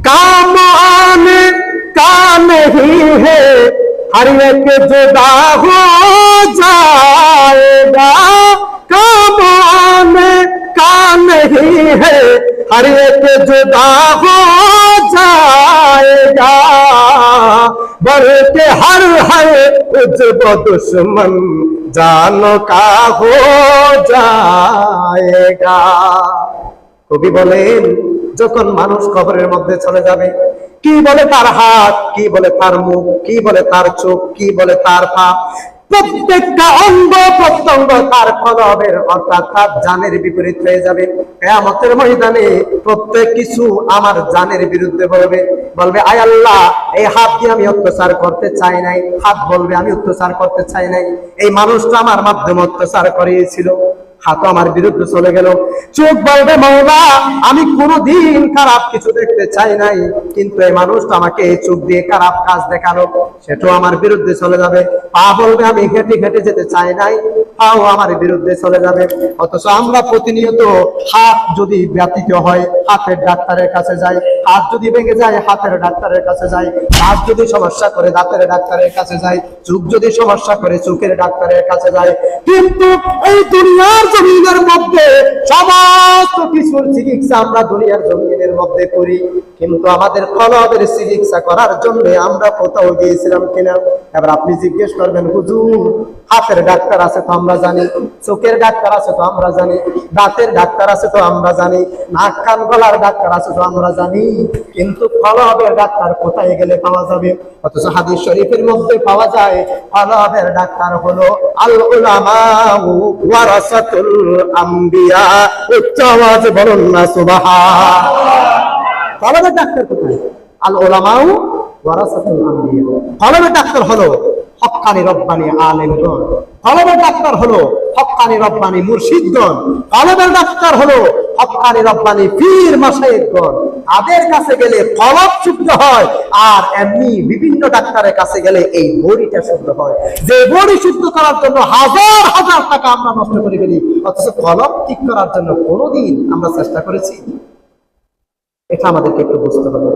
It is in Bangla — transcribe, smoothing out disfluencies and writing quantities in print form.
काम आने का नहीं है, हर एक जुदा हो जाएगा। काम आने का नहीं है, हर एक जुदा हो जाएगा। बल्कि हर उज्ब दुश्मन जानो का हो जाएगा। কবি বলেন, যখন মানুষ কবরের মধ্যে চলে যাবে, কি বলে তার হাত, কি বলে তার মুখ, কি বলে তার চোখ, কি বলে তার পা, প্রত্যেকটা অঙ্গ প্রত্যঙ্গ তার কলবের অর্থাৎ তার জানের বিপরীত হয়ে যাবে। কিয়ামতের ময়দানে প্রত্যেক কিছু আমার জানের বিরুদ্ধে বলবে। বলবে, আয় আল্লাহ, এই হাত দিয়ে আমি অত্যাচার করতে চাই নাই। হাত বলবে, আমি অত্যাচার করতে চাই নাই, এই মানুষটা আমার মাধ্যমে অত্যাচার করিয়েছিল। হাত আমার বিরুদ্ধে চলে গেল। চোখ বলবে, মাওলা, আমি কোনোদিন খারাপ কিছু দেখতে চাই নাই, কিন্তু এই মানুষটা আমাকে এই চোখ দিয়ে খারাপ কাজ দেখালো, সেটাও আমার বিরুদ্ধে চলে যাবে। পা বলবে, আমি হেঁটে হেঁটে যেতে চাই নাই, পাও আমার বিরুদ্ধে চলে যাবে। অথচ আমরা প্রতিনিয়ত হাত যদি ব্যথিত হয় হাতের ডাক্তারের কাছে যাই, হাত যদি ভেঙে যায় হাতের ডাক্তারের কাছে যাই, দাঁত যদি সমস্যা করে দাঁতের ডাক্তারের কাছে যাই, চোখ যদি সমস্যা করে চোখের ডাক্তারের কাছে যাই। কিন্তু এই দুনিয়ার জমিনের মধ্যে সমস্ত কিছুর চিকিৎসা আমরা দুনিয়ার জমিনের মধ্যে করি, কিন্তু আমাদের কলবের চিকিৎসা করার জন্য আমরা কোথাও গিয়েছিলাম কিনা? এবার আপনি জিজ্ঞেস করবেন, হুজুর, হাতের ডাক্তার আছে তো আমরা জানি, চোখের ডাক্তার আছে তো আমরা জানি, দাঁতের ডাক্তার আছে তো আমরা জানি, নাক কান গলার ডাক্তার আছে তো আমরা জানি, কিন্তু কলবের ডাক্তার কোথায় গেলে পাওয়া যাবে? অথচ হাদিস শরীফের মধ্যে পাওয়া যায়, কলবের ডাক্তার হলো আল উলামা ওয়ারাসাতুল আম্বিয়া। উচ্চ আওয়াজে বলুন না সুবহানাল্লাহ। কলবের ডাক্তার কোথায়? আল উলামা ওয়ারাসাতুল আম্বিয়া। কলবের ডাক্তার হলো হক্কানি রব্বানি আলেমগণ, কলবের ডাক্তার হলো হক্কানি রব্বানি মুর্শিদগণ, কলবের ডাক্তার হলো হক্কানি রব্বানি পীর মাশায়েখগণ। তাদের কাছে গেলে কলব শুদ্ধ হয়, আর এমনি বিভিন্ন ডাক্তারের কাছে গেলে এই বডিটা শুদ্ধ হয়। যে বডি শুদ্ধ করার জন্য হাজার হাজার টাকা আমরা নষ্ট করে ফেলি, অথচ কলব ঠিক করার জন্য কোনোদিন আমরা চেষ্টা করেছি? এটা আমাদেরকে একটু বুঝতে হবে।